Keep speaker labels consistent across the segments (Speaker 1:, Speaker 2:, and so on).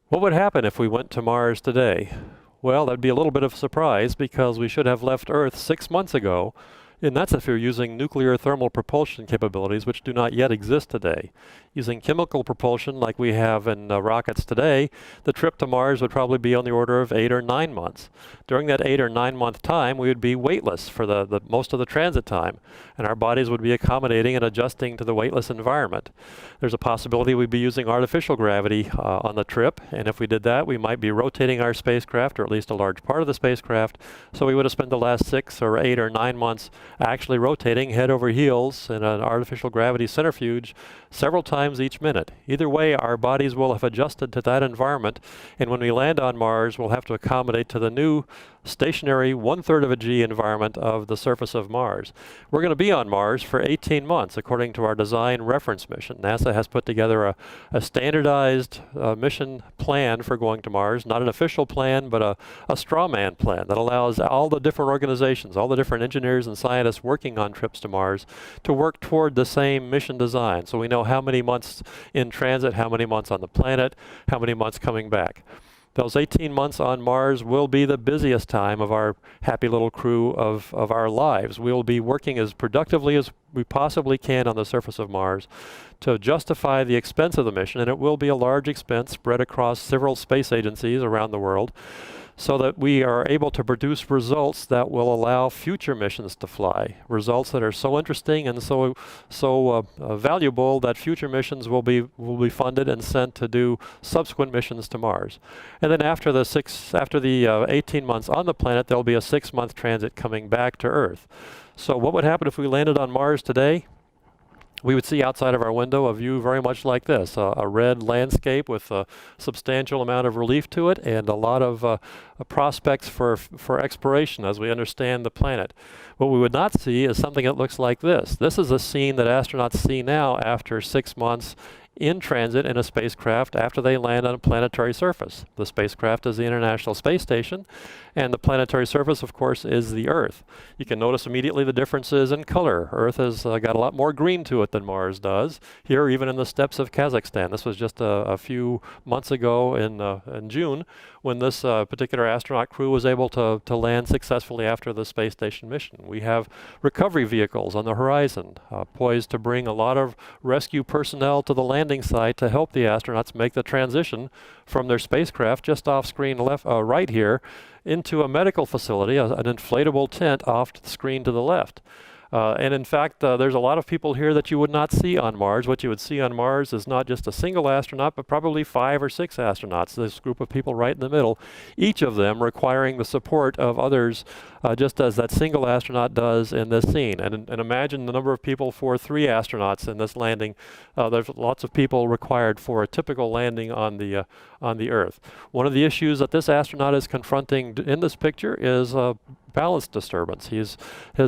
Speaker 1: What would happen if we went to Mars today? Well, that'd be a little bit of a surprise because we should have left Earth 6 months ago, and that's if you're using nuclear thermal propulsion capabilities, which do not yet exist today. Using chemical propulsion like we have in rockets today, the trip to Mars would probably be on the order of 8 or 9 months. During that 8 or 9 month time, we would be weightless for the most of the transit time, and our bodies would be accommodating and adjusting to the weightless environment. There's a possibility we'd be using artificial gravity on the trip, and if we did that, we might be rotating our spacecraft, or at least a large part of the spacecraft, so we would have spent the last 6 or 8 or 9 months actually rotating head over heels in an artificial gravity centrifuge several times each minute. Either way, our bodies will have adjusted to that environment, and when we land on Mars, we'll have to accommodate to the new stationary 1/3 of a G environment of the surface of Mars. We're going to be on Mars for 18 months, according to our design reference mission. NASA has put together a standardized mission plan for going to Mars, not an official plan, but a straw man plan that allows all the different organizations, all the different engineers and scientists working on trips to Mars to work toward the same mission design. So we know how many months in transit, how many months on the planet, how many months coming back. Those 18 months on Mars will be the busiest time of our happy little crew of our lives. We'll be working as productively as we possibly can on the surface of Mars to justify the expense of the mission, and it will be a large expense spread across several space agencies around the world, so that we are able to produce results that will allow future missions to fly. Results that are so interesting and so valuable that future missions will be funded and sent to do subsequent missions to Mars. And then after the 18 months on the planet, there'll be a 6-month transit coming back to Earth. So what would happen if we landed on Mars today? We would see outside of our window a view very much like this, a red landscape with a substantial amount of relief to it and a lot of prospects for exploration as we understand the planet. What we would not see is something that looks like this. This is a scene that astronauts see now after 6 months in transit in a spacecraft after they land on a planetary surface. The spacecraft is the International Space Station, and the planetary surface, of course, is the Earth. You can notice immediately the differences in color. Earth has got a lot more green to it than Mars does. Here, even in the steppes of Kazakhstan. This was just a few months ago in June when this particular astronaut crew was able to land successfully after the space station mission. We have recovery vehicles on the horizon, poised to bring a lot of rescue personnel to the landing site to help the astronauts make the transition from their spacecraft just off screen right here into a medical facility, an inflatable tent off the screen to the left. And in fact, there's a lot of people here that you would not see on Mars. What you would see on Mars is not just a single astronaut, but probably 5 or 6 astronauts, this group of people right in the middle, each of them requiring the support of others, just as that single astronaut does in this scene. And imagine the number of people for 3 astronauts in this landing. There's lots of people required for a typical landing on the Earth. One of the issues that this astronaut is confronting in this picture is balance disturbance. His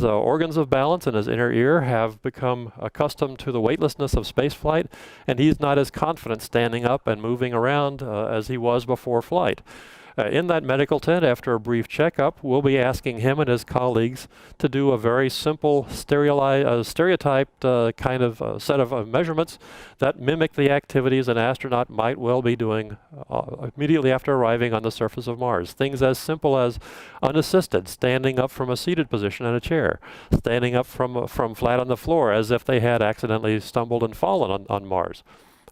Speaker 1: organs of balance in his inner ear have become accustomed to the weightlessness of spaceflight, and he's not as confident standing up and moving around as he was before flight. In that medical tent, after a brief checkup, we'll be asking him and his colleagues to do a very simple stereotyped kind of set of measurements that mimic the activities an astronaut might well be doing immediately after arriving on the surface of Mars. Things as simple as unassisted, standing up from a seated position in a chair, standing up from flat on the floor as if they had accidentally stumbled and fallen on Mars.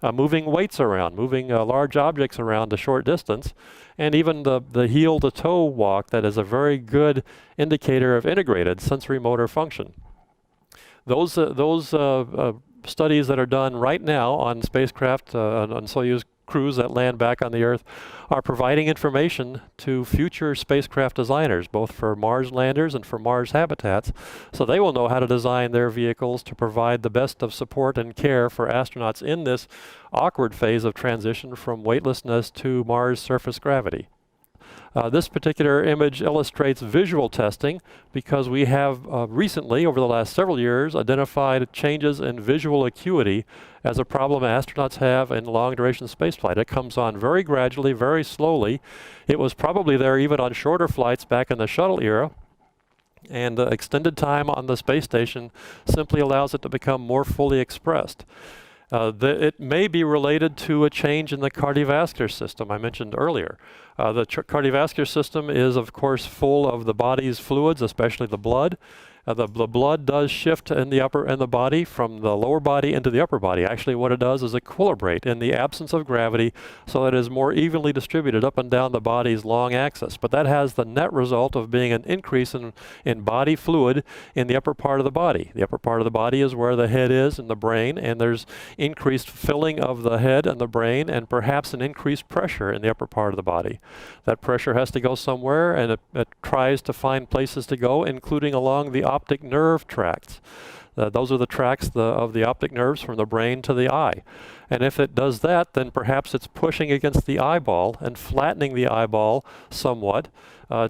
Speaker 1: Moving weights around, moving large objects around a short distance, and even the heel-to-toe walk that is a very good indicator of integrated sensory motor function. Those studies that are done right now on spacecraft, on Soyuz crews that land back on the Earth, are providing information to future spacecraft designers, both for Mars landers and for Mars habitats, so they will know how to design their vehicles to provide the best of support and care for astronauts in this awkward phase of transition from weightlessness to Mars surface gravity. This particular image illustrates visual testing because we have recently, over the last several years, identified changes in visual acuity as a problem astronauts have in long-duration spaceflight. It comes on very gradually, very slowly. It was probably there even on shorter flights back in the shuttle era, and extended time on the space station simply allows it to become more fully expressed. It may be related to a change in the cardiovascular system I mentioned earlier. The cardiovascular system is, of course, full of the body's fluids, especially the blood. The blood does shift in the body from the lower body into the upper body. Actually, what it does is equilibrate in the absence of gravity so that it is more evenly distributed up and down the body's long axis. But that has the net result of being an increase in body fluid in the upper part of the body. The upper part of the body is where the head is and the brain, and there's increased filling of the head and the brain and perhaps an increased pressure in the upper part of the body. That pressure has to go somewhere, and it tries to find places to go, including along the optic nerve tracts. Those are the tracts of the optic nerves from the brain to the eye. And if it does that, then perhaps it's pushing against the eyeball and flattening the eyeball somewhat,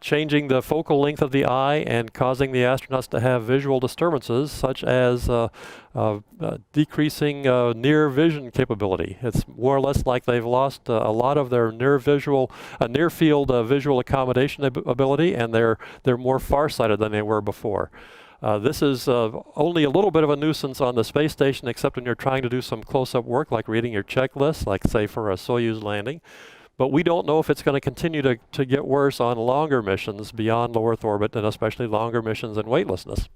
Speaker 1: changing the focal length of the eye and causing the astronauts to have visual disturbances such as decreasing near vision capability. It's more or less like they've lost a lot of their near field visual accommodation ability, and they're more farsighted than they were before. This is only a little bit of a nuisance on the space station, except when you're trying to do some close-up work, like reading your checklist, like say for a Soyuz landing. But we don't know if it's going to continue to get worse on longer missions beyond low Earth orbit, and especially longer missions in weightlessness.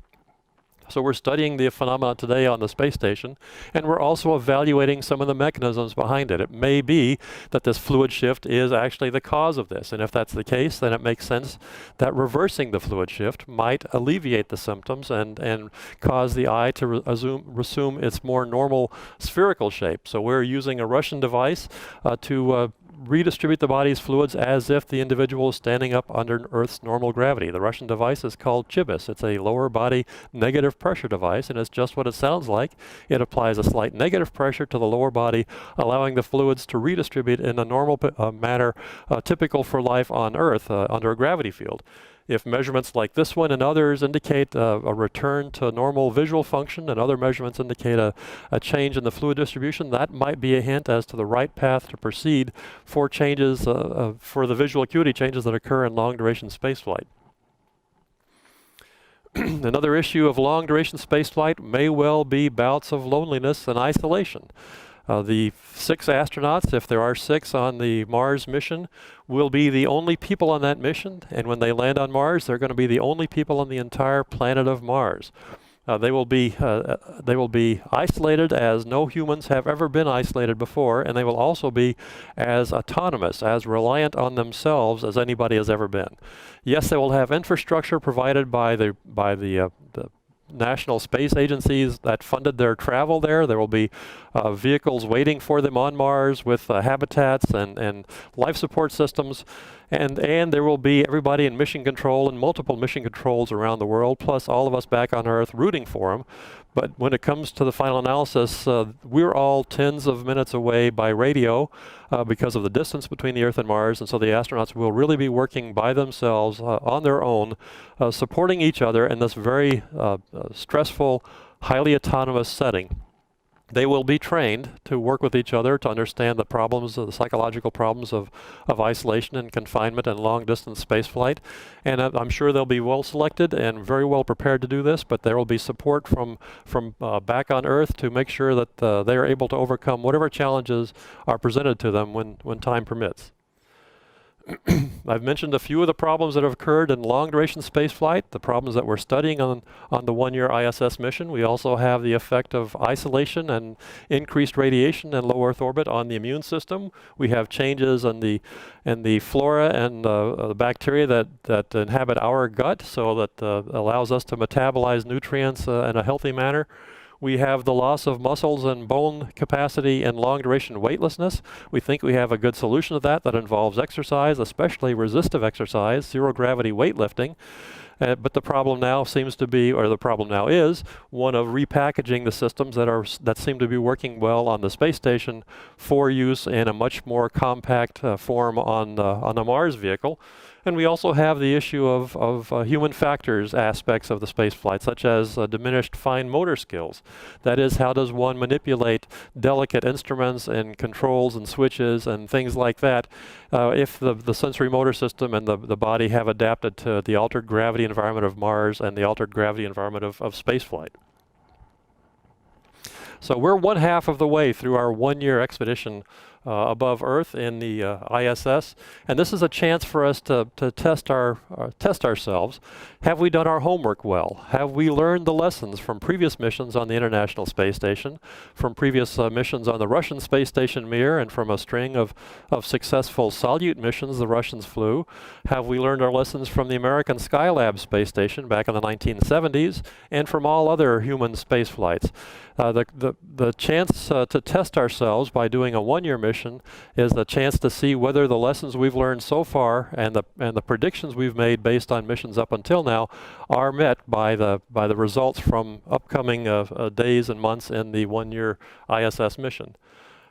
Speaker 1: So we're studying the phenomena today on the space station, and we're also evaluating some of the mechanisms behind it. It may be that this fluid shift is actually the cause of this, and if that's the case, then it makes sense that reversing the fluid shift might alleviate the symptoms and cause the eye to resume its more normal spherical shape. So we're using a Russian device to redistribute the body's fluids as if the individual is standing up under Earth's normal gravity. The Russian device is called CHIBIS. It's a lower body negative pressure device, and it's just what it sounds like. It applies a slight negative pressure to the lower body, allowing the fluids to redistribute in a normal manner typical for life on Earth under a gravity field. If measurements like this one and others indicate a return to normal visual function, and other measurements indicate a change in the fluid distribution, that might be a hint as to the right path to proceed for changes, for the visual acuity changes that occur in long-duration spaceflight. Another issue of long-duration spaceflight may well be bouts of loneliness and isolation. The 6 astronauts, if there are 6 on the Mars mission, will be the only people on that mission, and when they land on Mars, they're going to be the only people on the entire planet of Mars. They will be isolated as no humans have ever been isolated before, and they will also be as autonomous, as reliant on themselves as anybody has ever been. Yes, they will have infrastructure provided by the national space agencies that funded their travel there. There will be vehicles waiting for them on Mars with habitats and life support systems. And there will be everybody in mission control and multiple mission controls around the world, plus all of us back on Earth rooting for them. But when it comes to the final analysis, we're all tens of minutes away by radio because of the distance between the Earth and Mars, and so the astronauts will really be working by themselves on their own, supporting each other in this very stressful, highly autonomous setting. They will be trained to work with each other to understand the problems, the psychological problems of isolation and confinement and long-distance spaceflight. And I'm sure they'll be well selected and very well prepared to do this, but there will be support from back on Earth to make sure that they are able to overcome whatever challenges are presented to them when time permits. I've mentioned a few of the problems that have occurred in long-duration spaceflight, the problems that we're studying on the one-year ISS mission. We also have the effect of isolation and increased radiation in low Earth orbit on the immune system. We have changes in the flora and the bacteria that inhabit our gut, so that allows us to metabolize nutrients in a healthy manner. We have the loss of muscles and bone capacity and long-duration weightlessness. We think we have a good solution to that involves exercise, especially resistive exercise, zero-gravity weightlifting. But the problem now seems to be, or the problem now is, one of repackaging the systems that seem to be working well on the space station for use in a much more compact form on the Mars vehicle. And we also have the issue of human factors aspects of the space flight, such as diminished fine motor skills. That is, how does one manipulate delicate instruments and controls and switches and things like that if the sensory motor system and the body have adapted to the altered gravity environment of Mars and the altered gravity environment of space flight. So we're 1/2 of the way through our 1-year expedition above Earth in the ISS, and this is a chance for us to test ourselves. Have we done our homework well? Have we learned the lessons from previous missions on the International Space Station, from previous missions on the Russian space station Mir, and from a string of successful Salyut missions the Russians flew? Have we learned our lessons from the American Skylab space station back in the 1970s, and from all other human space flights? The chance to test ourselves by doing a 1-year mission is the chance to see whether the lessons we've learned so far and the predictions we've made based on missions up until now are met by the results from upcoming days and months in the 1-year ISS mission.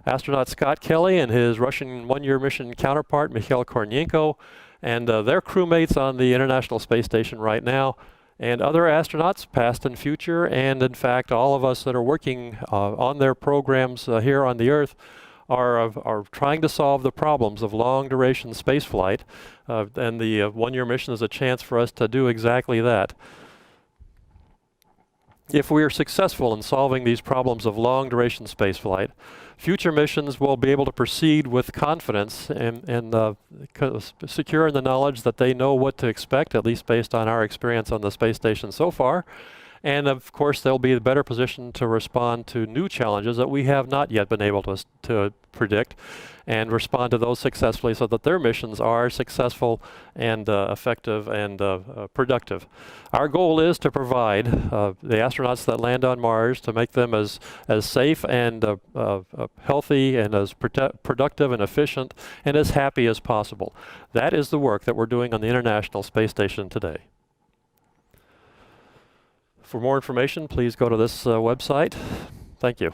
Speaker 1: Astronaut Scott Kelly and his Russian 1-year mission counterpart Mikhail Kornienko and their crewmates on the International Space Station right now, and other astronauts, past and future, and in fact all of us that are working on their programs here on the Earth are trying to solve the problems of long-duration spaceflight, and the 1-year mission is a chance for us to do exactly that. If we are successful in solving these problems of long-duration spaceflight, future missions will be able to proceed with confidence and secure in the knowledge that they know what to expect, at least based on our experience on the space station so far. And of course, they'll be in a better position to respond to new challenges that we have not yet been able to predict, and respond to those successfully so that their missions are successful and effective and productive. Our goal is to provide the astronauts that land on Mars, to make them as safe and healthy and as productive and efficient and as happy as possible. That is the work that we're doing on the International Space Station today. For more information, please go to this website. Thank you.